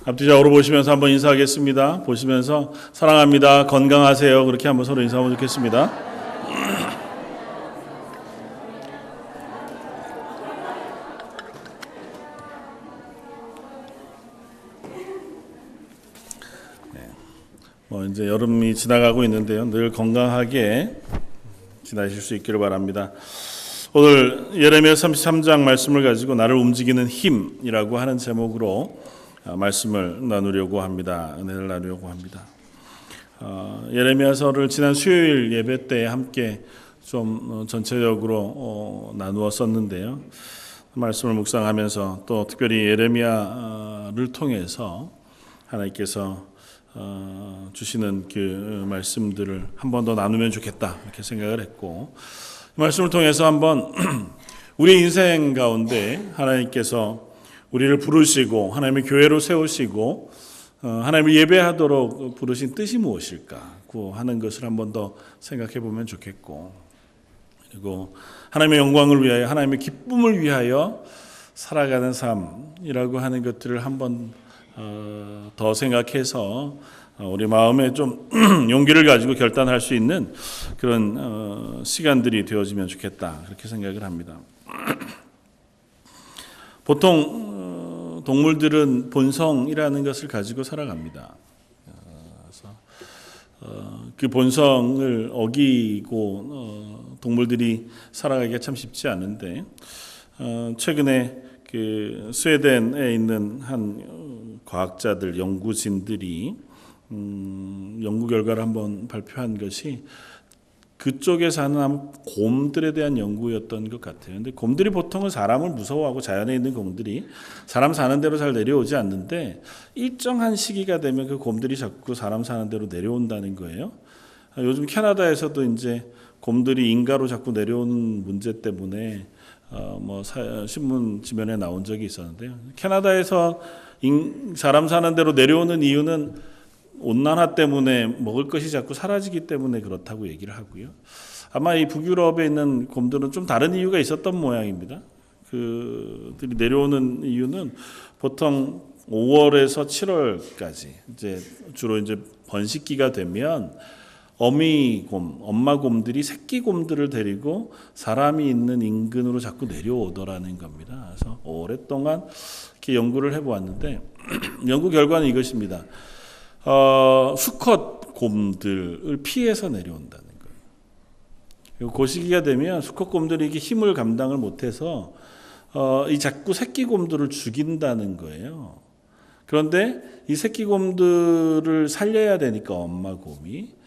앞뒤좌우로 보시면서 한번 인사하겠습니다. 보시면서 사랑합니다, 건강하세요, 그렇게 한번 서로 인사하면 좋겠습니다. 이제 여름이 지나가고 있는데요, 늘 건강하게 지나실 수 있기를 바랍니다. 오늘 예레미야 33장 말씀을 가지고 나를 움직이는 힘이라고 하는 제목으로 말씀을 나누려고 합니다. 은혜를 나누려고 합니다. 예레미야서를 지난 수요일 예배 때 함께 좀 전체적으로 나누었었는데요. 말씀을 묵상하면서 또 특별히 예레미야를 통해서 하나님께서 주시는 그 말씀들을 한 번 더 나누면 좋겠다 이렇게 생각을 했고, 말씀을 통해서 한번 우리 인생 가운데 하나님께서 우리를 부르시고 하나님의 교회로 세우시고 하나님을 예배하도록 부르신 뜻이 무엇일까 하는 것을 한 번 더 생각해 보면 좋겠고, 그리고 하나님의 영광을 위하여 하나님의 기쁨을 위하여 살아가는 삶이라고 하는 것들을 한 번 더 생각해서 우리 마음에 좀 용기를 가지고 결단할 수 있는 그런 시간들이 되어지면 좋겠다 그렇게 생각을 합니다. 보통 동물들은 본성이라는 것을 가지고 살아갑니다. 그래서 그 본성을 어기고 동물들이 살아가기가 참 쉽지 않은데, 최근에 그 스웨덴에 있는 한 과학자들, 연구진들이 연구 결과를 한번 발표한 것이 그쪽에 사는 곰들에 대한 연구였던 것 같아요. 근데 곰들이 보통은 사람을 무서워하고 자연에 있는 곰들이 사람 사는 대로 잘 내려오지 않는데, 일정한 시기가 되면 그 곰들이 자꾸 사람 사는 대로 내려온다는 거예요. 요즘 캐나다에서도 이제 곰들이 인가로 자꾸 내려오는 문제 때문에 신문 지면에 나온 적이 있었는데요. 캐나다에서 사람 사는 대로 내려오는 이유는 온난화 때문에 먹을 것이 자꾸 사라지기 때문에 그렇다고 얘기를 하고요. 아마 이 북유럽에 있는 곰들은 좀 다른 이유가 있었던 모양입니다. 그들이 내려오는 이유는 보통 5월에서 7월까지 주로 번식기가 되면 어미곰, 엄마곰들이 새끼곰들을 데리고 사람이 있는 인근으로 자꾸 내려오더라는 겁니다. 그래서 오랫동안 이렇게 연구를 해보았는데 연구 결과는 이것입니다. 수컷 곰들을 피해서 내려온다는 거예요. 그 시기가 되면 수컷 곰들이 이게 힘을 감당을 못해서 이 자꾸 새끼 곰들을 죽인다는 거예요. 그런데 이 새끼 곰들을 살려야 되니까 엄마 곰이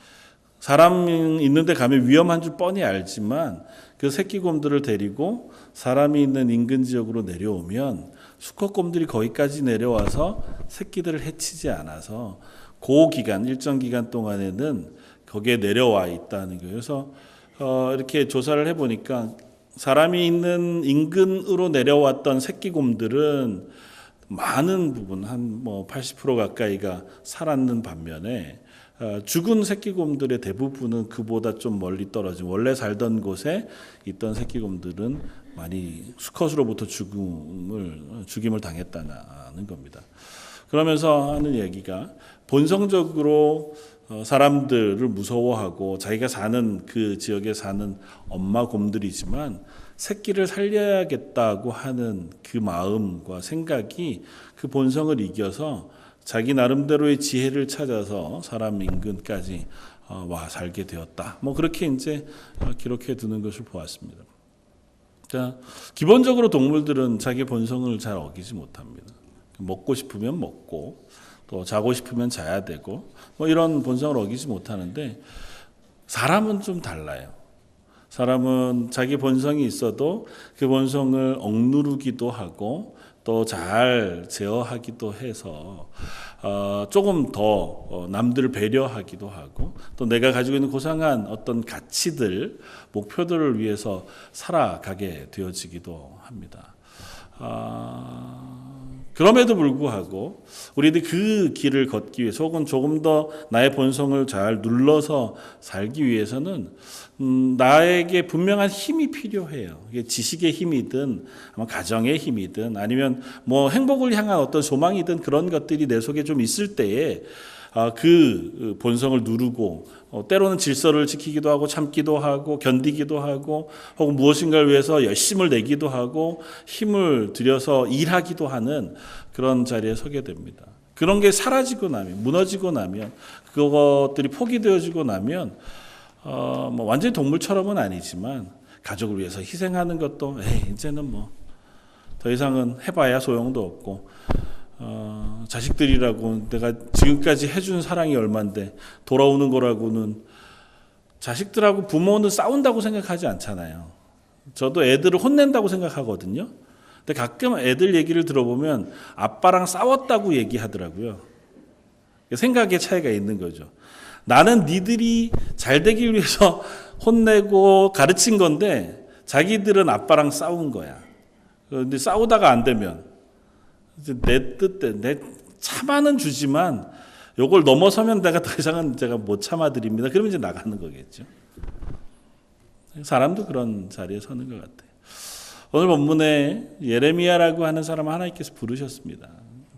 사람 있는데 가면 위험한 줄 뻔히 알지만 그 새끼 곰들을 데리고 사람이 있는 인근 지역으로 내려오면 수컷 곰들이 거기까지 내려와서 새끼들을 해치지 않아서 그 기간, 일정 기간 동안에는 거기에 내려와 있다는 거예요. 그래서 이렇게 조사를 해보니까 사람이 있는 인근으로 내려왔던 새끼 곰들은 많은 부분, 한 80% 가까이가 살았는 반면에 죽은 새끼곰들의 대부분은 그보다 좀 멀리 떨어진 원래 살던 곳에 있던 새끼곰들은 많이 수컷으로부터 죽임을 당했다는 겁니다. 그러면서 하는 얘기가 본성적으로 사람들을 무서워하고 자기가 사는 그 지역에 사는 엄마 곰들이지만 새끼를 살려야겠다고 하는 그 마음과 생각이 그 본성을 이겨서 자기 나름대로의 지혜를 찾아서 사람 인근까지 와 살게 되었다. 그렇게 기록해 두는 것을 보았습니다. 자, 기본적으로 동물들은 자기 본성을 잘 어기지 못합니다. 먹고 싶으면 먹고 또 자고 싶으면 자야 되고 이런 본성을 어기지 못하는데, 사람은 좀 달라요. 사람은 자기 본성이 있어도 그 본성을 억누르기도 하고 또 잘 제어하기도 해서 조금 더 남들을 배려하기도 하고 또 내가 가지고 있는 고상한 어떤 가치들, 목표들을 위해서 살아가게 되어지기도 합니다. 그럼에도 불구하고 우리들이 그 길을 걷기 위해서 혹은 조금 더 나의 본성을 잘 눌러서 살기 위해서는 나에게 분명한 힘이 필요해요. 이게 지식의 힘이든 아마 가정의 힘이든 아니면 뭐 행복을 향한 어떤 소망이든 그런 것들이 내 속에 좀 있을 때에 그 본성을 누르고 때로는 질서를 지키기도 하고 참기도 하고 견디기도 하고 혹은 무엇인가를 위해서 열심을 내기도 하고 힘을 들여서 일하기도 하는 그런 자리에 서게 됩니다. 그런 게 사라지고 나면, 무너지고 나면, 그것들이 포기되어지고 나면 뭐 완전히 동물처럼은 아니지만 가족을 위해서 희생하는 것도 이제는 뭐 더 이상은 해봐야 소용도 없고 자식들이라고 내가 지금까지 해준 사랑이 얼만데 돌아오는 거라고는 자식들하고 부모는 싸운다고 생각하지 않잖아요. 저도 애들을 혼낸다고 생각하거든요. 근데 가끔 애들 얘기를 들어보면 아빠랑 싸웠다고 얘기하더라고요. 생각의 차이가 있는 거죠. 나는 니들이 잘 되길 위해서 혼내고 가르친 건데 자기들은 아빠랑 싸운 거야. 근데 싸우다가 안 되면 내 뜻대로 내 참아는 주지만 요걸 넘어서면 내가 더 이상은 제가 못 참아드립니다. 그러면 이제 나가는 거겠죠. 사람도 그런 자리에 서는 것 같아요. 오늘 본문에 예레미야라고 하는 사람을 하나님께서 부르셨습니다.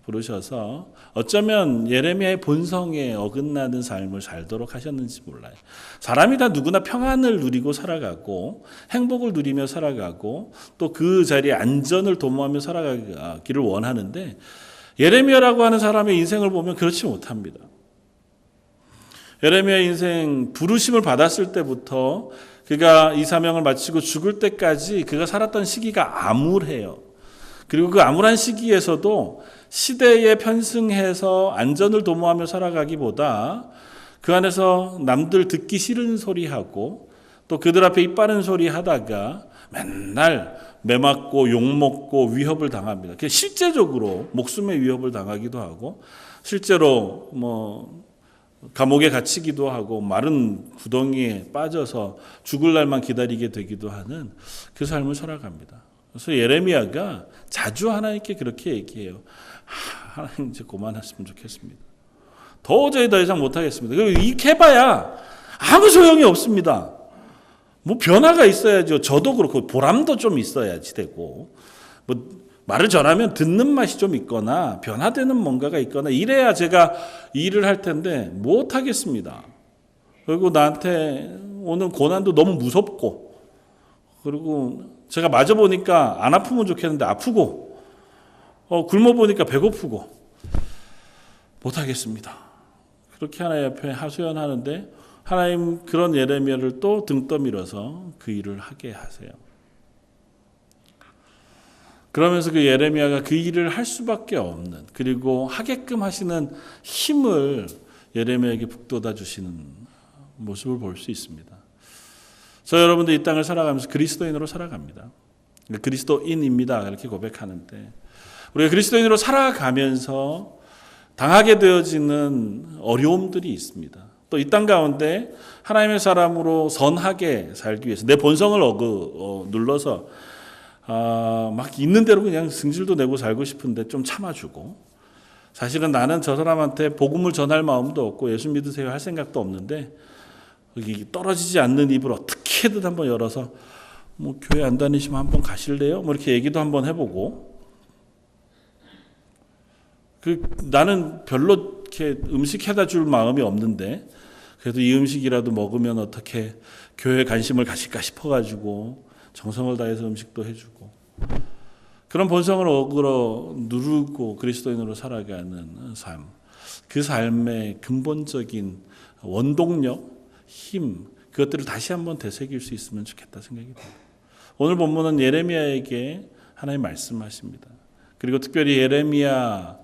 부르셔서 어쩌면 예레미야의 본성에 어긋나는 삶을 살도록 하셨는지 몰라요. 사람이 다 누구나 평안을 누리고 살아가고 행복을 누리며 살아가고 또 그 자리에 안전을 도모하며 살아가기를 원하는데 예레미야라고 하는 사람의 인생을 보면 그렇지 못합니다. 예레미야의 인생 부르심을 받았을 때부터 그가 이 사명을 마치고 죽을 때까지 그가 살았던 시기가 암울해요. 그리고 그 암울한 시기에서도 시대에 편승해서 안전을 도모하며 살아가기보다 그 안에서 남들 듣기 싫은 소리하고 또 그들 앞에 입 바른 소리 하다가 맨날 매맞고 욕먹고 위협을 당합니다. 실제적으로 목숨의 위협을 당하기도 하고 실제로 뭐 감옥에 갇히기도 하고 마른 구덩이에 빠져서 죽을 날만 기다리게 되기도 하는 그 삶을 살아갑니다. 그래서 예레미야가 자주 하나님께 그렇게 얘기해요. 하나님 이제 그만했으면 좋겠습니다. 도저히 더 이상 못하겠습니다. 그리고 이렇게 해봐야 아무 소용이 없습니다. 뭐 변화가 있어야죠. 저도 그렇고 보람도 좀 있어야지 되고 뭐 말을 전하면 듣는 맛이 좀 있거나 변화되는 뭔가가 있거나 이래야 제가 일을 할 텐데 못하겠습니다. 그리고 나한테 오는 고난도 너무 무섭고 그리고 제가 맞아보니까 안 아프면 좋겠는데 아프고 굶어보니까 배고프고 못하겠습니다. 그렇게 하나님 앞에 하소연하는데 하나님 그런 예레미야를 또 등 떠밀어서 그 일을 하게 하세요. 그러면서 그 예레미야가 그 일을 할 수밖에 없는 그리고 하게끔 하시는 힘을 예레미야에게 북돋아 주시는 모습을 볼 수 있습니다. 저 여러분들 이 땅을 살아가면서 그리스도인으로 살아갑니다. 그리스도인입니다. 이렇게 고백하는데 우리가 그리스도인으로 살아가면서 당하게 되어지는 어려움들이 있습니다. 또 이 땅 가운데 하나님의 사람으로 선하게 살기 위해서 내 본성을 눌러서 막 있는 대로 그냥 승질도 내고 살고 싶은데 좀 참아주고 사실은 나는 저 사람한테 복음을 전할 마음도 없고 예수 믿으세요 할 생각도 없는데 여기 떨어지지 않는 입을 어떻게든 한번 열어서 뭐 교회 안 다니시면 한번 가실래요? 뭐 이렇게 얘기도 한번 해보고 나는 별로 이렇게 음식 해다 줄 마음이 없는데 그래도 이 음식이라도 먹으면 어떻게 교회에 관심을 가실까 싶어가지고 정성을 다해서 음식도 해주고 그런 본성을 어그러 누르고 그리스도인으로 살아가는 삶, 그 삶의 근본적인 원동력, 힘 그것들을 다시 한번 되새길 수 있으면 좋겠다 생각이 듭니다. 오늘 본문은 예레미야에게 하나님 말씀하십니다. 그리고 특별히 예레미야를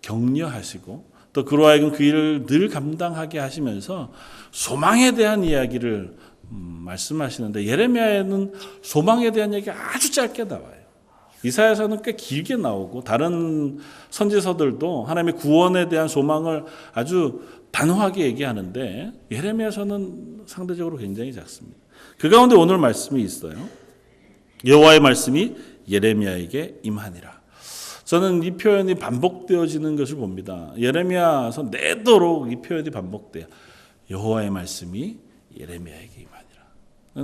격려하시고 또 그로 하여금 그 일을 늘 감당하게 하시면서 소망에 대한 이야기를 말씀하시는데 예레미야에는 소망에 대한 얘기가 아주 짧게 나와요. 이사야서는 꽤 길게 나오고 다른 선지서들도 하나님의 구원에 대한 소망을 아주 단호하게 얘기하는데 예레미야서는 상대적으로 굉장히 작습니다. 그 가운데 오늘 말씀이 있어요. 여호와의 말씀이 예레미야에게 임하니라. 저는 이 표현이 반복되어지는 것을 봅니다. 예레미야서 내도록 이 표현이 반복돼요. 여호와의 말씀이 예레미야에게 임하니라.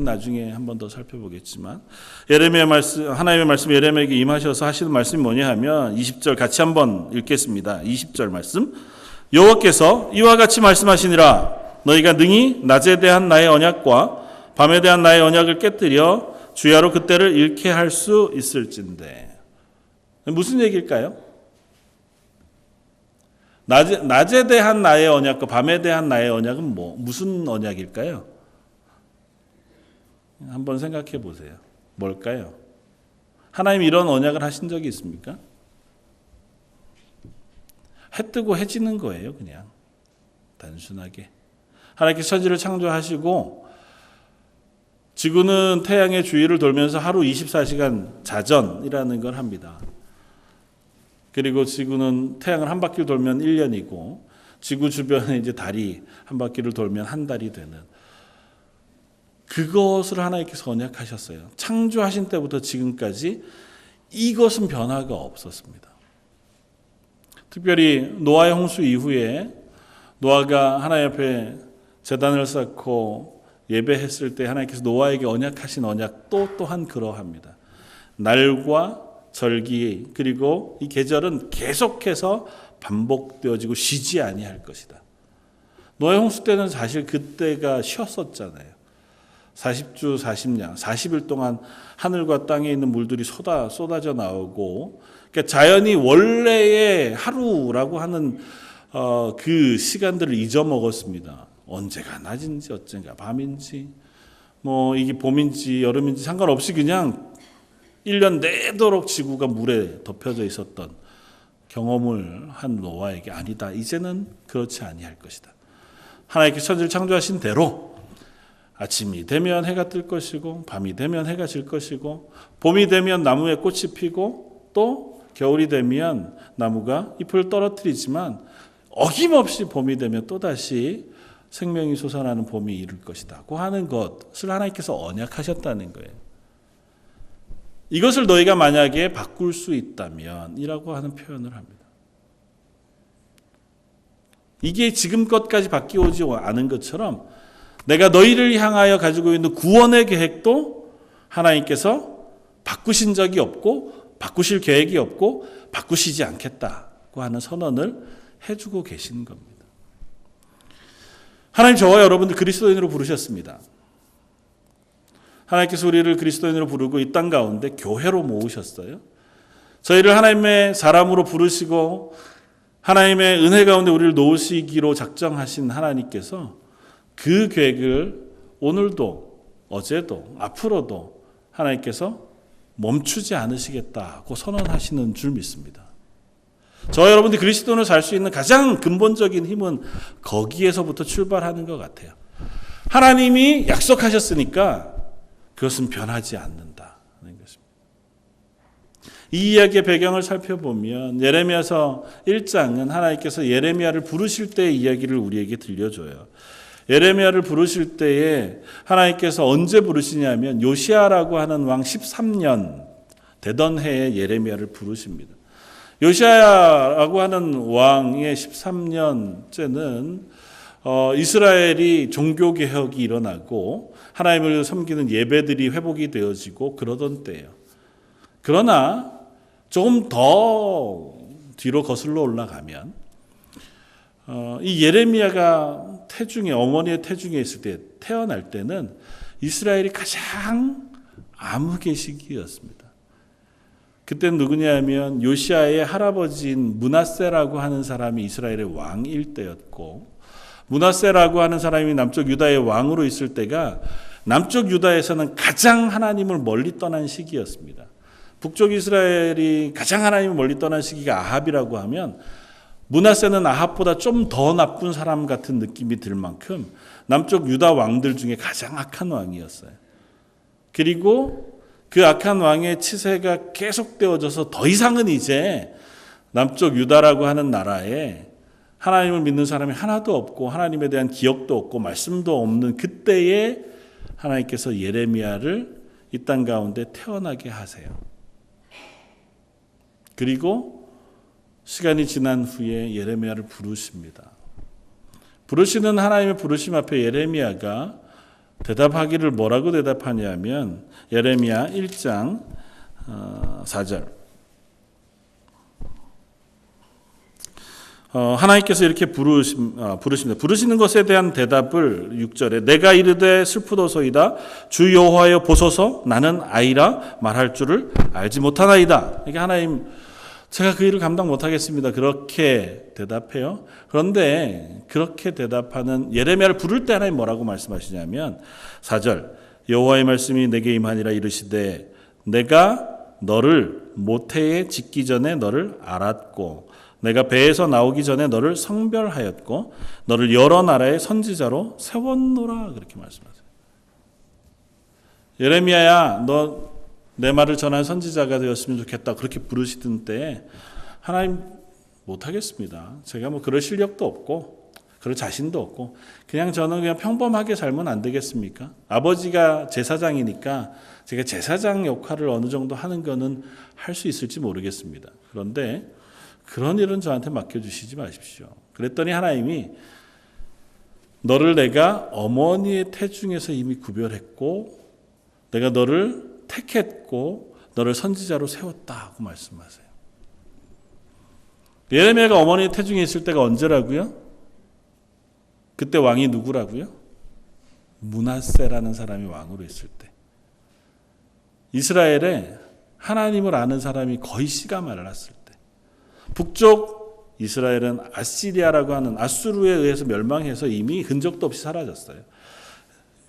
나중에 한 번 더 살펴보겠지만 예레미야 말씀, 하나님의 말씀 예레미야에게 임하셔서 하시는 말씀이 뭐냐 하면 20절 같이 한번 읽겠습니다. 20절 말씀. 여호와께서 이와 같이 말씀하시니라. 너희가 능히 낮에 대한 나의 언약과 밤에 대한 나의 언약을 깨뜨려 주야로 그때를 잃게 할 수 있을진데. 무슨 얘기일까요? 낮에 대한 나의 언약과 밤에 대한 나의 언약은 무슨 언약일까요? 한번 생각해 보세요. 뭘까요? 하나님 이런 언약을 하신 적이 있습니까? 해 뜨고 해 지는 거예요, 그냥. 단순하게. 하나님께서 천지를 창조하시고 지구는 태양의 주위를 돌면서 하루 24시간 자전이라는 걸 합니다. 그리고 지구는 태양을 한 바퀴 돌면 1년이고 지구 주변에 이제 달이 한 바퀴를 돌면 한 달이 되는 그것을 하나님께서 언약하셨어요. 창조하신 때부터 지금까지 이것은 변화가 없었습니다. 특별히 노아의 홍수 이후에 노아가 하나님 앞에 제단을 쌓고 예배했을 때 하나님께서 노아에게 언약하신 언약도 또한 그러합니다. 날과 절기 그리고 이 계절은 계속해서 반복되어지고 쉬지 아니할 것이다. 노아의 홍수 때는 사실 그때가 쉬었었잖아요. 40주 40년 40일 동안 하늘과 땅에 있는 물들이 쏟아져 나오고 그러니까 자연이 원래의 하루라고 하는 그 시간들을 잊어먹었습니다. 언제가 낮인지 어쩐가 밤인지 이게 봄인지 여름인지 상관없이 그냥 1년 내도록 지구가 물에 덮여져 있었던 경험을 한 노아에게 아니다. 이제는 그렇지 아니할 것이다. 하나님께서 천지를 창조하신 대로 아침이 되면 해가 뜰 것이고 밤이 되면 해가 질 것이고 봄이 되면 나무에 꽃이 피고 또 겨울이 되면 나무가 잎을 떨어뜨리지만 어김없이 봄이 되면 또다시 생명이 솟아나는 봄이 이룰 것이다. 고 하는 것을 하나님께서 언약하셨다는 거예요. 이것을 너희가 만약에 바꿀 수 있다면 이라고 하는 표현을 합니다. 이게 지금껏까지 바뀌어오지 않은 것처럼 내가 너희를 향하여 가지고 있는 구원의 계획도 하나님께서 바꾸신 적이 없고 바꾸실 계획이 없고 바꾸시지 않겠다고 하는 선언을 해주고 계신 겁니다. 하나님 저와 여러분들 그리스도인으로 부르셨습니다. 하나님께서 우리를 그리스도인으로 부르고 이 땅 가운데 교회로 모으셨어요. 저희를 하나님의 사람으로 부르시고 하나님의 은혜 가운데 우리를 놓으시기로 작정하신 하나님께서 그 계획을 오늘도 어제도 앞으로도 하나님께서 멈추지 않으시겠다고 선언하시는 줄 믿습니다. 저와 여러분들이 그리스도인으로 살 수 있는 가장 근본적인 힘은 거기에서부터 출발하는 것 같아요. 하나님이 약속하셨으니까 그것은 변하지 않는다는 것입니다. 이 이야기의 배경을 살펴보면 예레미야서 1장은 하나님께서 예레미야를 부르실 때의 이야기를 우리에게 들려줘요. 예레미야를 부르실 때에 하나님께서 언제 부르시냐면 요시야라고 하는 왕 13년 되던 해에 예레미야를 부르십니다. 요시야라고 하는 왕의 13년째는 이스라엘이 종교개혁이 일어나고 하나님을 섬기는 예배들이 회복이 되어지고 그러던 때예요. 그러나 조금 더 뒤로 거슬러 올라가면 이 예레미야가 태중에 어머니의 태중에 있을 때 태어날 때는 이스라엘이 가장 암흑의 시기였습니다. 그때는 누구냐면 요시야의 할아버지인 므낫세라고 하는 사람이 이스라엘의 왕일 때였고 므낫세라고 하는 사람이 남쪽 유다의 왕으로 있을 때가 남쪽 유다에서는 가장 하나님을 멀리 떠난 시기였습니다. 북쪽 이스라엘이 가장 하나님을 멀리 떠난 시기가 아합이라고 하면 므낫세는 아합보다 좀 더 나쁜 사람 같은 느낌이 들 만큼 남쪽 유다 왕들 중에 가장 악한 왕이었어요. 그리고 그 악한 왕의 치세가 계속되어져서 더 이상은 이제 남쪽 유다라고 하는 나라에 하나님을 믿는 사람이 하나도 없고 하나님에 대한 기억도 없고 말씀도 없는 그때에 하나님께서 예레미야를 이 땅 가운데 태어나게 하세요. 그리고 시간이 지난 후에 예레미야를 부르십니다. 부르시는 하나님의 부르심 앞에 예레미야가 대답하기를 뭐라고 대답하냐면 예레미야 1장 4절. 하나님께서 이렇게 부르십니다. 부르시는 것에 대한 대답을 6절에 내가 이르되 슬프도소이다. 주 여호와여 보소서 나는 아이라 말할 줄을 알지 못하나이다. 이게 하나님 제가 그 일을 감당 못하겠습니다. 그렇게 대답해요. 그런데 그렇게 대답하는 예레미야를 부를 때 하나님 뭐라고 말씀하시냐면 4절 여호와의 말씀이 내게 임하니라 이르시되 내가 너를 모태에 짓기 전에 너를 알았고 내가 배에서 나오기 전에 너를 성별하였고 너를 여러 나라의 선지자로 세웠노라 그렇게 말씀하세요. 예레미야야 너 내 말을 전한 선지자가 되었으면 좋겠다 그렇게 부르시던 때에 하나님 못하겠습니다. 제가 뭐 그럴 실력도 없고 그럴 자신도 없고 그냥 저는 그냥 평범하게 살면 안 되겠습니까? 아버지가 제사장이니까 제가 제사장 역할을 어느 정도 하는 거는 할 수 있을지 모르겠습니다. 그런데 그런 일은 저한테 맡겨주시지 마십시오. 그랬더니 하나님이 너를 내가 어머니의 태중에서 이미 구별했고 내가 너를 택했고 너를 선지자로 세웠다고 말씀하세요. 예레미야가 어머니의 태중에 있을 때가 언제라고요? 그때 왕이 누구라고요? 므낫세라는 사람이 왕으로 있을 때. 이스라엘에 하나님을 아는 사람이 거의 씨가 말랐을 때. 북쪽 이스라엘은 아시리아라고 하는 아수르에 의해서 멸망해서 이미 흔적도 없이 사라졌어요.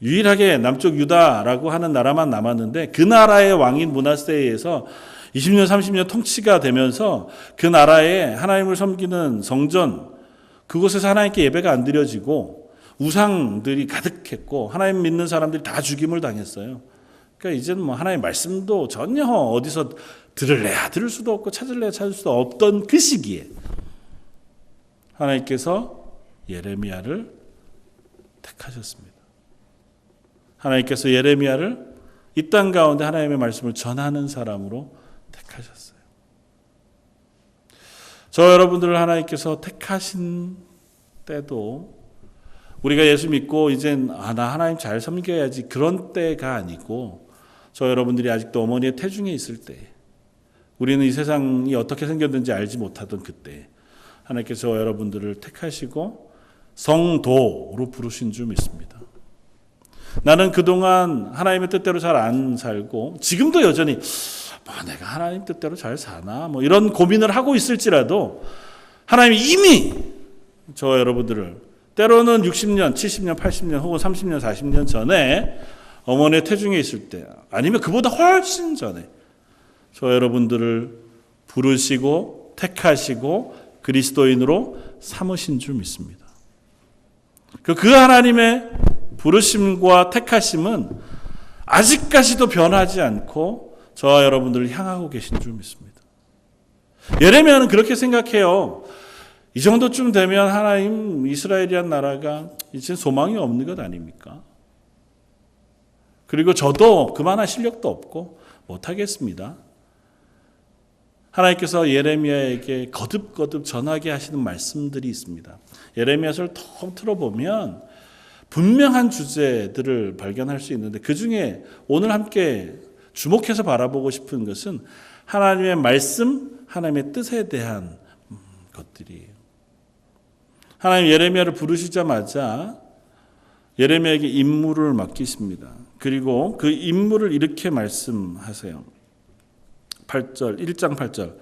유일하게 남쪽 유다라고 하는 나라만 남았는데 그 나라의 왕인 므낫세에 의해서 20년 30년 통치가 되면서 그 나라에 하나님을 섬기는 성전 그곳에서 하나님께 예배가 안 드려지고 우상들이 가득했고 하나님 믿는 사람들이 다 죽임을 당했어요. 그러니까 이제는 뭐 하나님의 말씀도 전혀 어디서 들을래야 들을 수도 없고 찾을래야 찾을 수도 없던 그 시기에 하나님께서 예레미야를 택하셨습니다. 하나님께서 예레미야를 이 땅 가운데 하나님의 말씀을 전하는 사람으로 택하셨어요. 저 여러분들을 하나님께서 택하신 때도 우리가 예수 믿고 이젠 나 하나님 잘 섬겨야지 그런 때가 아니고 저 여러분들이 아직도 어머니의 태중에 있을 때 우리는 이 세상이 어떻게 생겼는지 알지 못하던 그때 하나님께서 여러분들을 택하시고 성도로 부르신 줄 믿습니다. 나는 그동안 하나님의 뜻대로 잘 안 살고 지금도 여전히 내가 하나님 뜻대로 잘 사나 이런 고민을 하고 있을지라도 하나님이 이미 저 여러분들을 때로는 60년, 70년, 80년 혹은 30년, 40년 전에 어머니의 태중에 있을 때 아니면 그보다 훨씬 전에 저 여러분들을 부르시고 택하시고 그리스도인으로 삼으신 줄 믿습니다. 그 하나님의 부르심과 택하심은 아직까지도 변하지 않고 저와 여러분들을 향하고 계신 줄 믿습니다. 예레미야는 그렇게 생각해요. 이 정도쯤 되면 하나님 이스라엘이란 나라가 이제 소망이 없는 것 아닙니까? 그리고 저도 그만한 실력도 없고 못하겠습니다. 하나님께서 예레미야에게 거듭거듭 전하게 하시는 말씀들이 있습니다. 예레미야서를 통 틀어보면 분명한 주제들을 발견할 수 있는데 그중에 오늘 함께 주목해서 바라보고 싶은 것은 하나님의 말씀, 하나님의 뜻에 대한 것들이에요. 하나님 예레미야를 부르시자마자 예레미야에게 임무를 맡기십니다. 그리고 그 임무를 이렇게 말씀하세요. 8절, 1장 8절.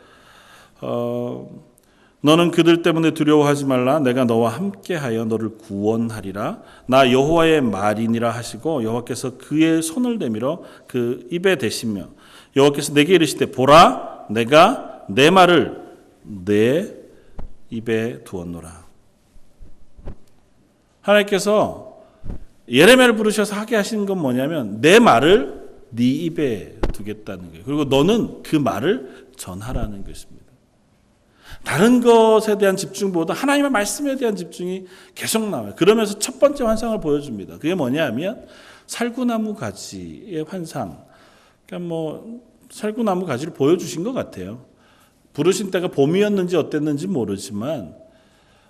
너는 그들 때문에 두려워하지 말라. 내가 너와 함께하여 너를 구원하리라. 나 여호와의 말이니라 하시고 여호와께서 그의 손을 내밀어 그 입에 대시며 여호와께서 내게 이르시되 보라 내가 내 말을 내 입에 두었노라. 하나님께서 예레미야를 부르셔서 하게 하시는 건 뭐냐면 내 말을 네 입에 두겠다는 거예요. 그리고 너는 그 말을 전하라는 것입니다. 다른 것에 대한 집중보다 하나님의 말씀에 대한 집중이 계속 나와요. 그러면서 첫 번째 환상을 보여줍니다. 그게 뭐냐면 살구나무 가지의 환상. 그러니까 살구나무 가지를 보여주신 것 같아요. 부르신 때가 봄이었는지 어땠는지 모르지만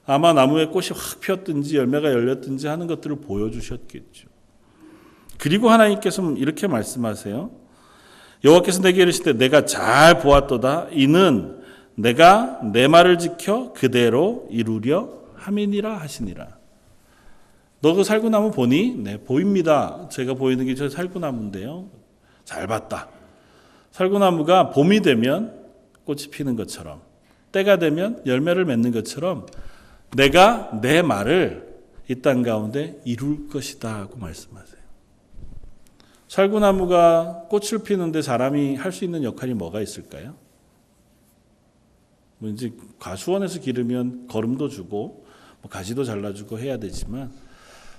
아마 나무에 꽃이 확 피었든지 열매가 열렸든지 하는 것들을 보여주셨겠죠. 그리고 하나님께서 이렇게 말씀하세요. 여호와께서 내게 이르시되 내가 잘 보았도다. 이는 내가 내 말을 지켜 그대로 이루려 함이니라 하시니라. 너 그 살구나무 보니? 네, 보입니다. 제가 보이는 게 저 살구나무인데요. 잘 봤다. 살구나무가 봄이 되면 꽃이 피는 것처럼, 때가 되면 열매를 맺는 것처럼 내가 내 말을 이 땅 가운데 이룰 것이다 하고 말씀하세요. 살구나무가 꽃을 피는데 사람이 할 수 있는 역할이 뭐가 있을까요? 이제 과수원에서 기르면 거름도 주고 가지도 잘라주고 해야 되지만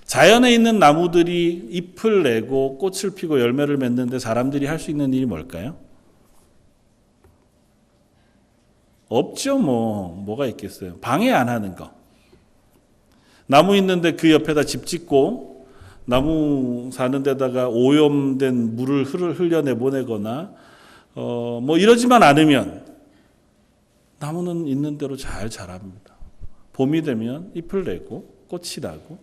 자연에 있는 나무들이 잎을 내고 꽃을 피고 열매를 맺는데 사람들이 할 수 있는 일이 뭘까요? 없죠. 뭐가 있겠어요. 방해 안 하는 거. 나무 있는데 그 옆에다 집 짓고 나무 사는 데다가 오염된 물을 흘려내보내거나 이러지만 않으면 나무는 있는 대로 잘 자랍니다. 봄이 되면 잎을 내고 꽃이 나고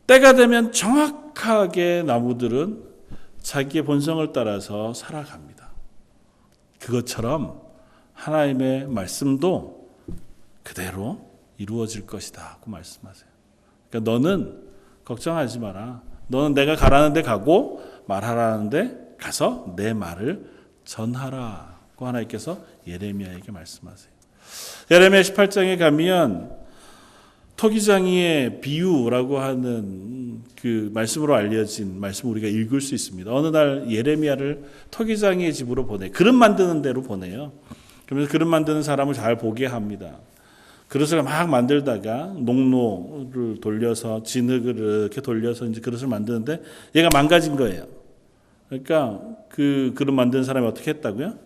때가 되면 정확하게 나무들은 자기의 본성을 따라서 살아갑니다. 그것처럼 하나님의 말씀도 그대로 이루어질 것이다 하고 말씀하세요. 그러니까 너는 걱정하지 마라. 너는 내가 가라는 데 가고 말하라는 데 가서 내 말을 전하라고 하나님께서 예레미야에게 말씀하세요. 예레미야 18장에 가면 토기장이의 비유라고 하는 그 말씀으로 알려진 말씀을 우리가 읽을 수 있습니다. 어느 날 예레미야를 토기장이의 집으로 그릇 만드는 데로 보내요. 그러면서 그릇 만드는 사람을 잘 보게 합니다. 그릇을 막 만들다가 농로를 돌려서 진흙을 이렇게 돌려서 이제 그릇을 만드는데 얘가 망가진 거예요. 그러니까 그 그릇 만드는 사람이 어떻게 했다고요?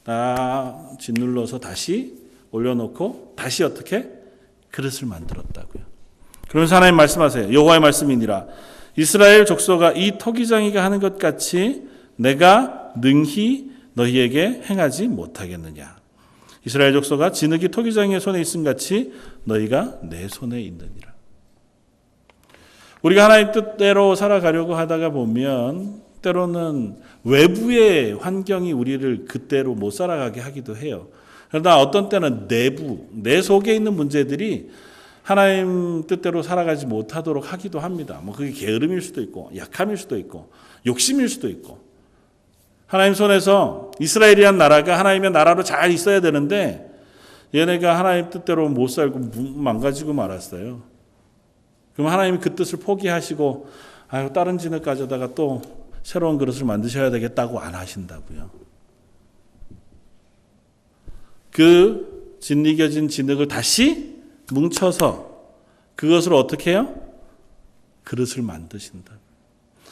다 짓눌러서 다시 올려놓고 다시 어떻게? 그릇을 만들었다고요. 그러면서 하나님 말씀하세요. 여호와의 말씀이니라. 이스라엘 족속아 이 토기장이가 하는 것 같이 내가 능히 너희에게 행하지 못하겠느냐. 이스라엘 족속아 진흙이 토기장이의 손에 있음 같이 너희가 내 손에 있느니라. 우리가 하나님 뜻대로 살아가려고 하다가 보면 때로는 외부의 환경이 우리를 그대로 못 살아가게 하기도 해요. 그러나 어떤 때는 내 속에 있는 문제들이 하나님 뜻대로 살아가지 못하도록 하기도 합니다. 그게 게으름일 수도 있고 약함일 수도 있고 욕심일 수도 있고 하나님 손에서 이스라엘이란 나라가 하나님의 나라로 잘 있어야 되는데 얘네가 하나님 뜻대로 못 살고 망가지고 말았어요. 그럼 하나님이 그 뜻을 포기하시고 다른 진흙 가져다가 또 새로운 그릇을 만드셔야 되겠다고 안 하신다고요. 그 짓이겨진 진흙을 다시 뭉쳐서 그것을 어떻게 해요? 그릇을 만드신다.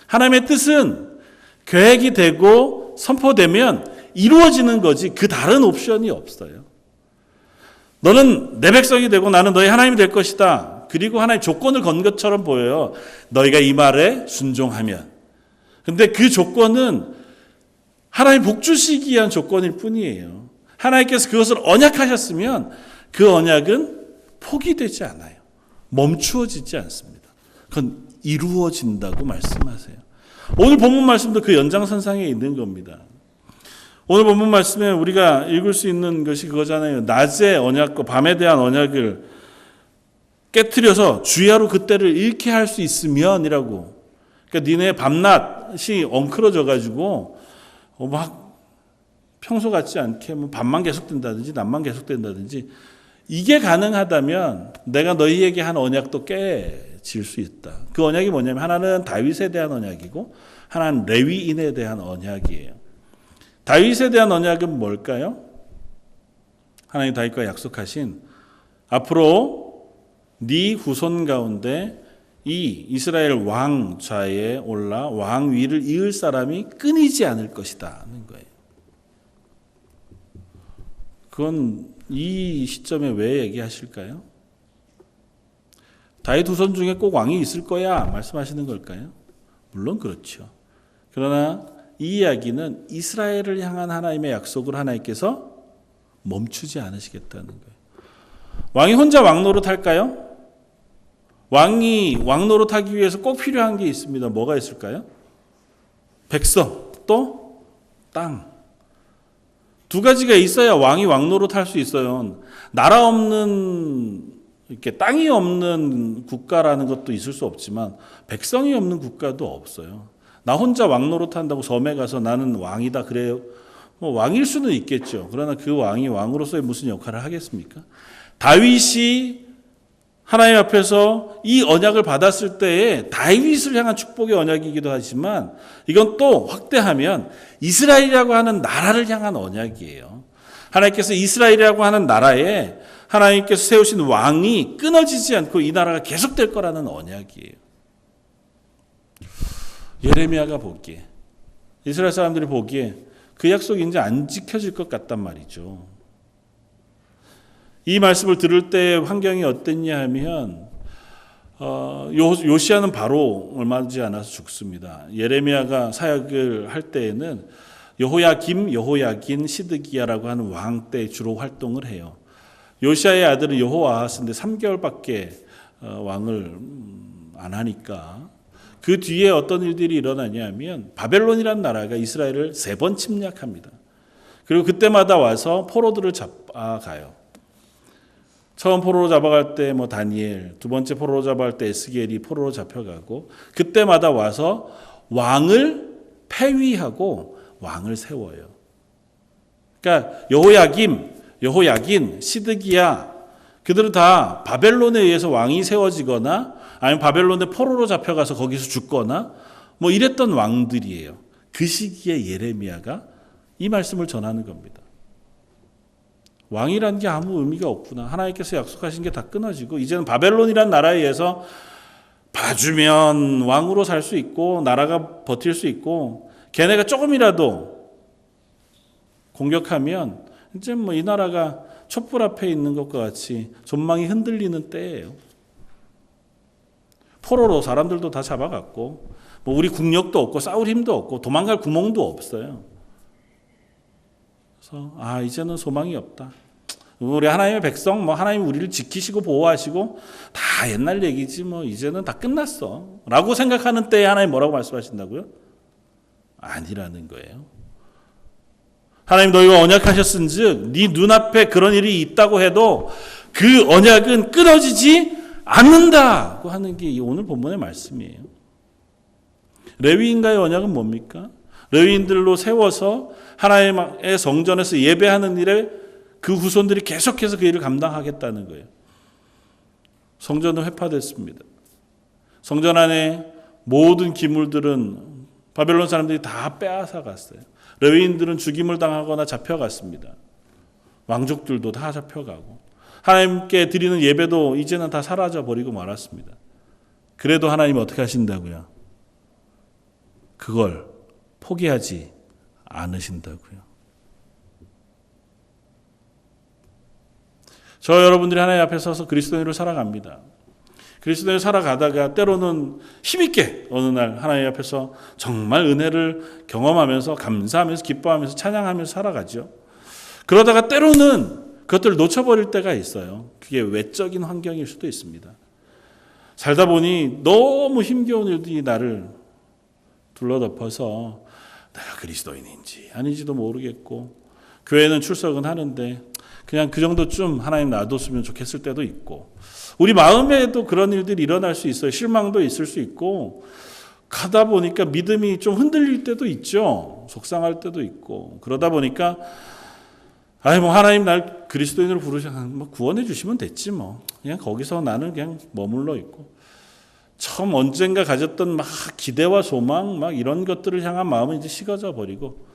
하나님의 뜻은 계획이 되고 선포되면 이루어지는 거지 그 다른 옵션이 없어요. 너는 내 백성이 되고 나는 너희 하나님이 될 것이다. 그리고 하나님 조건을 건 것처럼 보여요. 너희가 이 말에 순종하면. 근데 그 조건은 하나님 복 주시기 위한 조건일 뿐이에요. 하나님께서 그것을 언약하셨으면 그 언약은 포기되지 않아요. 멈추어지지 않습니다. 그건 이루어진다고 말씀하세요. 오늘 본문 말씀도 그 연장선상에 있는 겁니다. 오늘 본문 말씀에 우리가 읽을 수 있는 것이 그거잖아요. 낮의 언약과 밤에 대한 언약을 깨트려서 주야로 그때를 잃게 할 수 있으면이라고. 그러니까 니네 밤낮이 엉클어져 가지고 막 평소 같지 않게 밤만 계속된다든지 낮만 계속된다든지 이게 가능하다면 내가 너희에게 한 언약도 깨질 수 있다. 그 언약이 뭐냐면 하나는 다윗에 대한 언약이고 하나는 레위인에 대한 언약이에요. 다윗에 대한 언약은 뭘까요? 하나님 다윗과 약속하신 앞으로 네 후손 가운데 이 이스라엘 왕 좌에 올라 왕 위를 이을 사람이 끊이지 않을 것이다 하는 거예요. 그건 이 시점에 왜 얘기하실까요? 다윗 후손 중에 꼭 왕이 있을 거야 말씀하시는 걸까요? 물론 그렇죠. 그러나 이 이야기는 이스라엘을 향한 하나님의 약속을 하나님께서 멈추지 않으시겠다는 거예요. 왕이 혼자 왕노릇할까요? 왕이 왕노릇하기 위해서 꼭 필요한 게 있습니다. 뭐가 있을까요? 백성, 또 땅. 두 가지가 있어야 왕이 왕노릇할 수 있어요. 나라 없는, 이렇게 땅이 없는 국가라는 것도 있을 수 없지만 백성이 없는 국가도 없어요. 나 혼자 왕노릇한다고 섬에 가서 나는 왕이다 그래요. 뭐 왕일 수는 있겠죠. 그러나 그 왕이 왕으로서의 무슨 역할을 하겠습니까? 다윗이 하나님 앞에서 이 언약을 받았을 때에 다윗을 향한 축복의 언약이기도 하지만 이건 또 확대하면 이스라엘이라고 하는 나라를 향한 언약이에요. 하나님께서 이스라엘이라고 하는 나라에 하나님께서 세우신 왕이 끊어지지 않고 이 나라가 계속될 거라는 언약이에요. 예레미야가 보기에, 이스라엘 사람들이 보기에 그 약속이 이제 안 지켜질 것 같단 말이죠. 이 말씀을 들을 때 환경이 어땠냐 하면 요시야는 바로 얼마 되지 않아서 죽습니다. 예레미야가 사역을 할 때에는 여호야긴, 시드기야라고 하는 왕 때 주로 활동을 해요. 요시야의 아들은 여호아하스인데 3개월밖에 왕을 안 하니까 그 뒤에 어떤 일들이 일어나냐 하면 바벨론이라는 나라가 이스라엘을 3번 침략합니다. 그리고 그때마다 와서 포로들을 잡아가요. 처음 포로로 잡아갈 때 뭐 다니엘, 두 번째 포로로 잡아갈 때 에스겔이 포로로 잡혀가고 그때마다 와서 왕을 폐위하고 왕을 세워요. 그러니까 여호야긴, 시드기야 그들은 다 바벨론에 의해서 왕이 세워지거나 아니면 바벨론의 포로로 잡혀가서 거기서 죽거나 뭐 이랬던 왕들이에요. 그 시기에 예레미야가 이 말씀을 전하는 겁니다. 왕이라는 게 아무 의미가 없구나. 하나님께서 약속하신 게 다 끊어지고 이제는 바벨론이라는 나라에 의해서 봐주면 왕으로 살 수 있고 나라가 버틸 수 있고 걔네가 조금이라도 공격하면 이제 뭐 이 나라가 촛불 앞에 있는 것과 같이 전망이 흔들리는 때예요. 포로로 사람들도 다 잡아갔고 뭐 우리 국력도 없고 싸울 힘도 없고 도망갈 구멍도 없어요. 그래서 이제는 소망이 없다. 우리 하나님의 백성, 뭐 하나님 우리를 지키시고 보호하시고 다 옛날 얘기지 뭐 이제는 다 끝났어. 라고 생각하는 때에 하나님 뭐라고 말씀하신다고요? 아니라는 거예요. 하나님 너희가 언약하셨은즉 네 눈앞에 그런 일이 있다고 해도 그 언약은 끊어지지 않는다고 하는 게 오늘 본문의 말씀이에요. 레위인과의 언약은 뭡니까? 레위인들로 세워서 하나님의 성전에서 예배하는 일에 그 후손들이 계속해서 그 일을 감당하겠다는 거예요. 성전은 회파됐습니다. 성전 안에 모든 기물들은 바벨론 사람들이 다 빼앗아 갔어요. 레위인들은 죽임을 당하거나 잡혀갔습니다. 왕족들도 다 잡혀가고 하나님께 드리는 예배도 이제는 다 사라져버리고 말았습니다. 그래도 하나님이 어떻게 하신다고요? 그걸 포기하지 않으신다고요. 저 여러분들이 하나님 앞에 서서 그리스도인으로 살아갑니다. 그리스도인으로 살아가다가 때로는 힘있게 어느 날 하나님 앞에서 정말 은혜를 경험하면서 감사하면서 기뻐하면서 찬양하면서 살아가죠. 그러다가 때로는 그것들을 놓쳐버릴 때가 있어요. 그게 외적인 환경일 수도 있습니다. 살다 보니 너무 힘겨운 일들이 나를 둘러덮어서 내가 그리스도인인지 아닌지도 모르겠고 교회는 출석은 하는데 그냥 그 정도쯤 하나님 놔뒀으면 좋겠을 때도 있고 우리 마음에도 그런 일들이 일어날 수 있어요. 실망도 있을 수 있고 가다 보니까 믿음이 좀 흔들릴 때도 있죠. 속상할 때도 있고 그러다 보니까 뭐 하나님 날 그리스도인으로 부르셔서 구원해 주시면 됐지 뭐 그냥 거기서 나는 그냥 머물러 있고 처음 언젠가 가졌던 막 기대와 소망 막 이런 것들을 향한 마음은 이제 식어져 버리고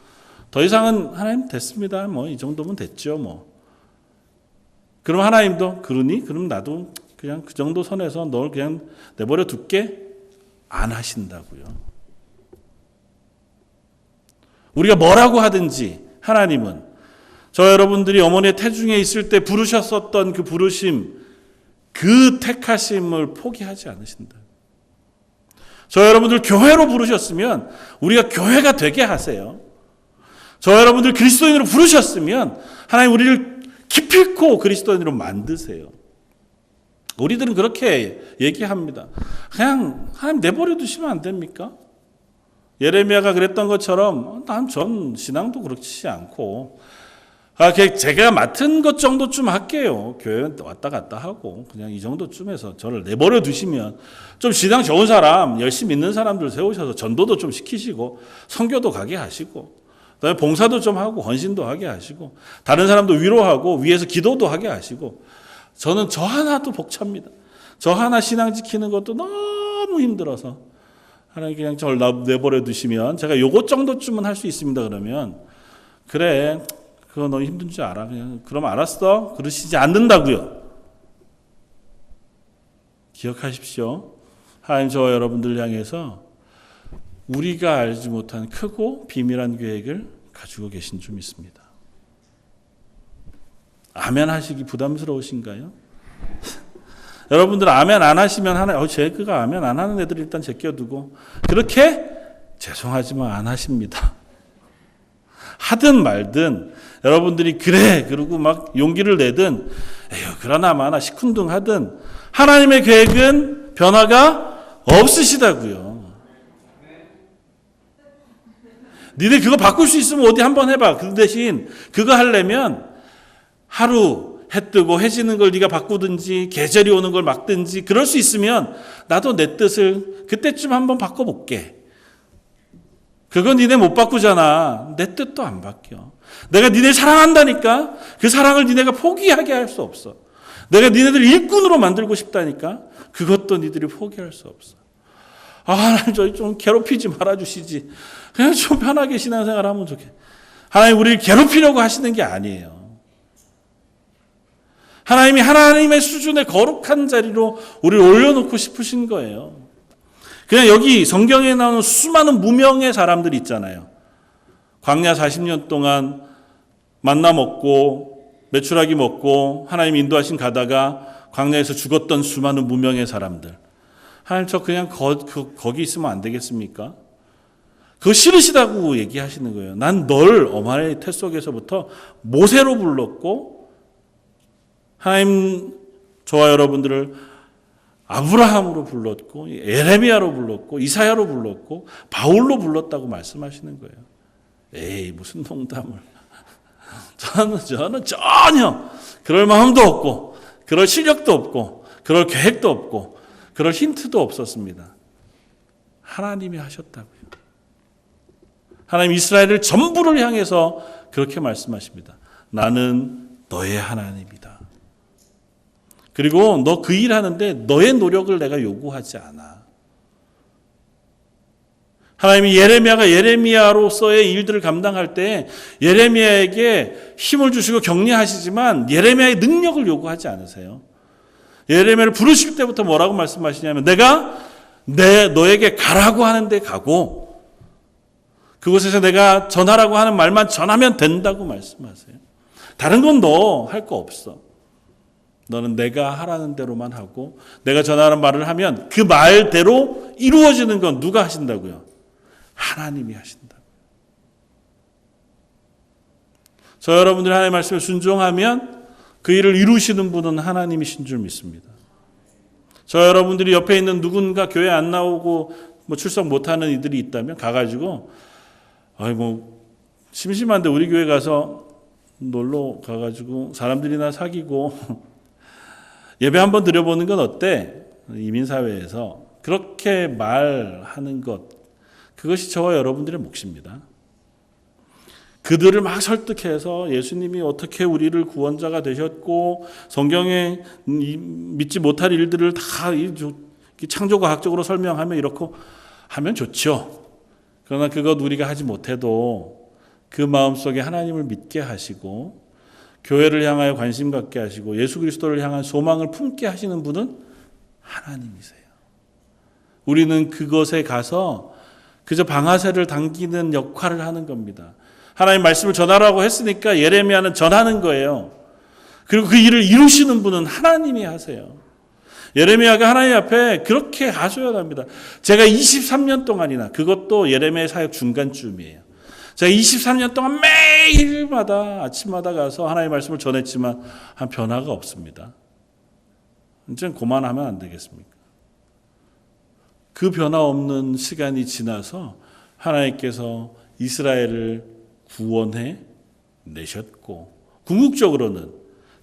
더 이상은 하나님 됐습니다. 뭐 이 정도면 됐죠 뭐. 그럼 하나님도 그러니? 그럼 나도 그냥 그 정도 선에서 널 그냥 내버려 둘게 안 하신다고요. 우리가 뭐라고 하든지 하나님은 저 여러분들이 어머니의 태중에 있을 때 부르셨었던 그 부르심, 그 택하심을 포기하지 않으신다. 저 여러분들 교회로 부르셨으면 우리가 교회가 되게 하세요. 저 여러분들 그리스도인으로 부르셨으면 하나님 우리를 기필코 그리스도인으로 만드세요. 우리들은 그렇게 얘기합니다. 그냥 하나님 내버려 두시면 안 됩니까? 예레미야가 그랬던 것처럼 전 신앙도 그렇지 않고 제가 맡은 것 정도 좀 할게요. 교회 왔다 갔다 하고 그냥 이 정도쯤에서 저를 내버려 두시면 좀 신앙 좋은 사람, 열심히 있는 사람들 세우셔서 전도도 좀 시키시고 선교도 가게 하시고 그다음에 봉사도 좀 하고 헌신도 하게 하시고 다른 사람도 위로하고 위에서 기도도 하게 하시고 저는 저 하나도 벅찹니다. 저 하나 신앙 지키는 것도 너무 힘들어서 하나님 그냥 저를 내버려 두시면 제가 요것 정도쯤은 할 수 있습니다. 그러면 그래 그거 너무 힘든 줄 알아. 그럼 알았어. 그러시지 않는다고요. 기억하십시오. 하나님 저와 여러분들 향해서 우리가 알지 못한 크고 비밀한 계획을 가지고 계신 줄 믿습니다. 아멘 하시기 부담스러우신가요? 여러분들 아멘 안 하시면 하나 제가 아멘 안 하는 애들 일단 제껴두고 그렇게 죄송하지만 안 하십니다. 하든 말든 여러분들이 그래 그러고 막 용기를 내든 에휴 그러나 마나 시큰둥하든 하나님의 계획은 변화가 없으시다고요. 니네 그거 바꿀 수 있으면 어디 한번 해봐. 그 대신 그거 하려면 하루 해 뜨고 해 지는 걸 네가 바꾸든지 계절이 오는 걸 막든지 그럴 수 있으면 나도 내 뜻을 그때쯤 한번 바꿔볼게. 그건 니네 못 바꾸잖아. 내 뜻도 안 바뀌어. 내가 니네 사랑한다니까 그 사랑을 니네가 포기하게 할 수 없어. 내가 니네들 일꾼으로 만들고 싶다니까 그것도 니들이 포기할 수 없어. 하나님 저희 좀 괴롭히지 말아주시지. 그냥 좀 편하게 신앙생활 하면 좋겠어. 하나님 우리를 괴롭히려고 하시는 게 아니에요. 하나님이 하나님의 수준의 거룩한 자리로 우리를 올려놓고 싶으신 거예요. 그냥 여기 성경에 나오는 수많은 무명의 사람들 있잖아요. 광야 40년 동안 만나 먹고 메추라기 먹고 하나님 인도하신 가다가 광야에서 죽었던 수많은 무명의 사람들. 하나님 저 그냥 거기 있으면 안 되겠습니까? 그거 싫으시다고 얘기하시는 거예요. 난 널 어머니의 태 속에서부터 모세로 불렀고 하나님 저와 여러분들을 아브라함으로 불렀고 예레미야로 불렀고 이사야로 불렀고 바울로 불렀다고 말씀하시는 거예요. 에이 무슨 농담을. 저는 전혀 그럴 마음도 없고 그럴 실력도 없고 그럴 계획도 없고 그럴 힌트도 없었습니다. 하나님이 하셨다고요. 하나님 이스라엘을 전부를 향해서 그렇게 말씀하십니다. 나는 너의 하나님이다. 그리고 너 그 일하는데 너의 노력을 내가 요구하지 않아. 하나님이 예레미야로서의 일들을 감당할 때 예레미야에게 힘을 주시고 격려하시지만 예레미야의 능력을 요구하지 않으세요. 예레미야를 부르실 때부터 뭐라고 말씀하시냐면 내가 너에게 가라고 하는데 가고 그곳에서 내가 전하라고 하는 말만 전하면 된다고 말씀하세요. 다른 건 너 할 거 없어. 너는 내가 하라는 대로만 하고 내가 전하라는 말을 하면 그 말대로 이루어지는 건 누가 하신다고요? 하나님이 하신다. 저 여러분들이 하나님의 말씀에 순종하면 그 일을 이루시는 분은 하나님이신 줄 믿습니다. 저 여러분들이 옆에 있는 누군가 교회 안 나오고 출석 못하는 이들이 있다면 가가지고 심심한데 우리 교회 가서 놀러 가가지고 사람들이나 사귀고 예배 한번 드려보는 건 어때? 이민사회에서 그렇게 말하는 것 그것이 저와 여러분들의 몫입니다. 그들을 막 설득해서 예수님이 어떻게 우리를 구원자가 되셨고 성경에 믿지 못할 일들을 다 창조과학적으로 설명하며 이렇게 하면 좋죠. 그러나 그것 우리가 하지 못해도 그 마음속에 하나님을 믿게 하시고 교회를 향하여 관심 갖게 하시고 예수 그리스도를 향한 소망을 품게 하시는 분은 하나님이세요. 우리는 그것에 가서 그저 방아쇠를 당기는 역할을 하는 겁니다. 하나님 말씀을 전하라고 했으니까 예레미야는 전하는 거예요. 그리고 그 일을 이루시는 분은 하나님이 하세요. 예레미야가 하나님 앞에 그렇게 하소연합니다. 제가 23년 동안이나, 그것도 예레미야 사역 중간쯤이에요. 제가 23년 동안 매일마다 아침마다 가서 하나님의 말씀을 전했지만 한 변화가 없습니다. 이제는 그만하면 안 되겠습니까? 그 변화 없는 시간이 지나서 하나님께서 이스라엘을 구원해 내셨고, 궁극적으로는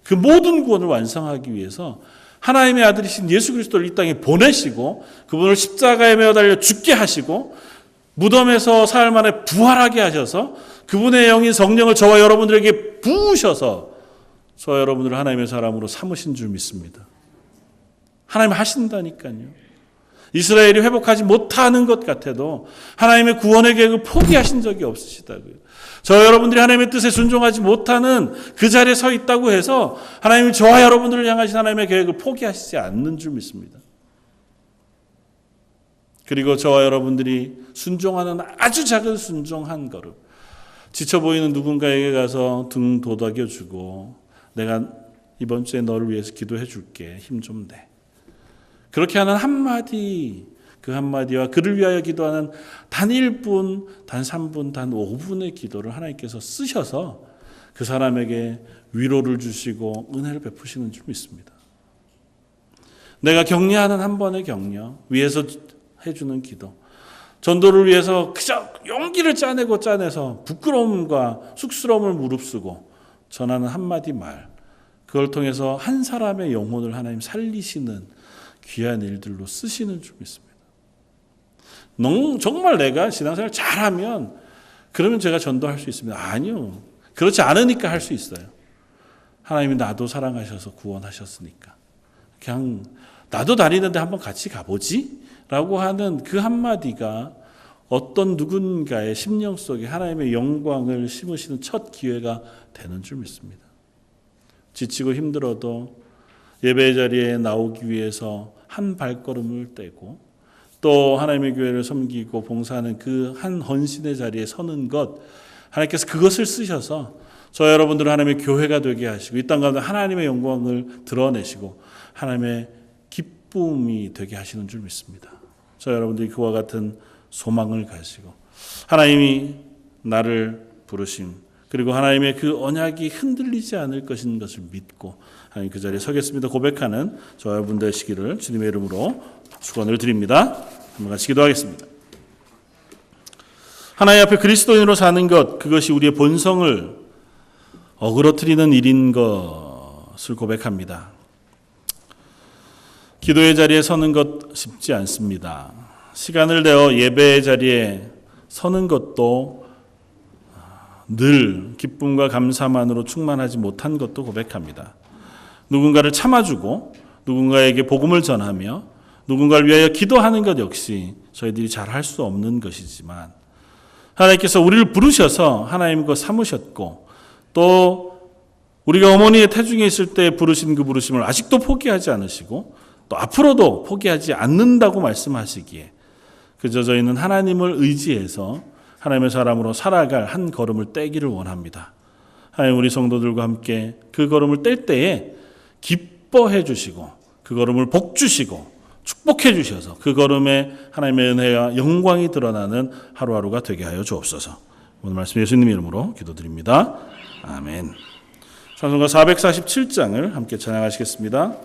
그 모든 구원을 완성하기 위해서 하나님의 아들이신 예수 그리스도를 이 땅에 보내시고, 그분을 십자가에 매어 달려 죽게 하시고, 무덤에서 사흘 만에 부활하게 하셔서 그분의 영인 성령을 저와 여러분들에게 부으셔서 저와 여러분들을 하나님의 사람으로 삼으신 줄 믿습니다. 하나님 하신다니까요. 이스라엘이 회복하지 못하는 것 같아도 하나님의 구원의 계획을 포기하신 적이 없으시다고요. 저와 여러분들이 하나님의 뜻에 순종하지 못하는 그 자리에 서 있다고 해서 하나님이 저와 여러분들을 향하신 하나님의 계획을 포기하시지 않는 줄 믿습니다. 그리고 저와 여러분들이 순종하는 아주 작은 순종 한 걸음, 지쳐 보이는 누군가에게 가서 등 도닥여주고 내가 이번 주에 너를 위해서 기도해 줄게, 힘 좀 내. 그렇게 하는 한마디, 그 한마디와 그를 위하여 기도하는 단 1분, 단 3분, 단 5분의 기도를 하나님께서 쓰셔서 그 사람에게 위로를 주시고 은혜를 베푸시는 줄 믿습니다. 내가 격려하는 한 번의 격려, 위에서 해주는 기도, 전도를 위해서 그저 용기를 짜내서 부끄러움과 쑥스러움을 무릅쓰고 전하는 한마디 말, 그걸 통해서 한 사람의 영혼을 하나님 살리시는 귀한 일들로 쓰시는 줄 믿습니다. 정말 내가 신앙생활 잘하면 그러면 제가 전도할 수 있습니다. 아니요. 그렇지 않으니까 할 수 있어요. 하나님이 나도 사랑하셔서 구원하셨으니까. 그냥 나도 다니는데 한번 같이 가보지? 라고 하는 그 한마디가 어떤 누군가의 심령 속에 하나님의 영광을 심으시는 첫 기회가 되는 줄 믿습니다. 지치고 힘들어도 예배의 자리에 나오기 위해서 한 발걸음을 떼고 또 하나님의 교회를 섬기고 봉사하는 그 한 헌신의 자리에 서는 것, 하나님께서 그것을 쓰셔서 저 여러분들은 하나님의 교회가 되게 하시고 이 땅 가운데 하나님의 영광을 드러내시고 하나님의 기쁨이 되게 하시는 줄 믿습니다. 저 여러분들이 그와 같은 소망을 가지고 하나님이 나를 부르심, 그리고 하나님의 그 언약이 흔들리지 않을 것인 것을 믿고 하나님 그 자리에 서겠습니다. 고백하는 저와 여러분 되시기를 주님의 이름으로 축원을 드립니다. 한번 같이 기도하겠습니다. 하나님 앞에 그리스도인으로 사는 것, 그것이 우리의 본성을 어그러뜨리는 일인 것을 고백합니다. 기도의 자리에 서는 것 쉽지 않습니다. 시간을 내어 예배의 자리에 서는 것도 늘 기쁨과 감사만으로 충만하지 못한 것도 고백합니다. 누군가를 참아주고 누군가에게 복음을 전하며 누군가를 위하여 기도하는 것 역시 저희들이 잘 할 수 없는 것이지만 하나님께서 우리를 부르셔서 하나님과 삼으셨고 또 우리가 어머니의 태중에 있을 때 부르신 그 부르심을 아직도 포기하지 않으시고 또 앞으로도 포기하지 않는다고 말씀하시기에 그저 저희는 하나님을 의지해서 하나님의 사람으로 살아갈 한 걸음을 떼기를 원합니다. 하나님 우리 성도들과 함께 그 걸음을 뗄 때에 기뻐해 주시고 그 걸음을 복 주시고 축복해 주셔서 그 걸음에 하나님의 은혜와 영광이 드러나는 하루하루가 되게 하여 주옵소서. 오늘 말씀 예수님 이름으로 기도드립니다. 아멘. 찬송가 447장을 함께 찬양하시겠습니다.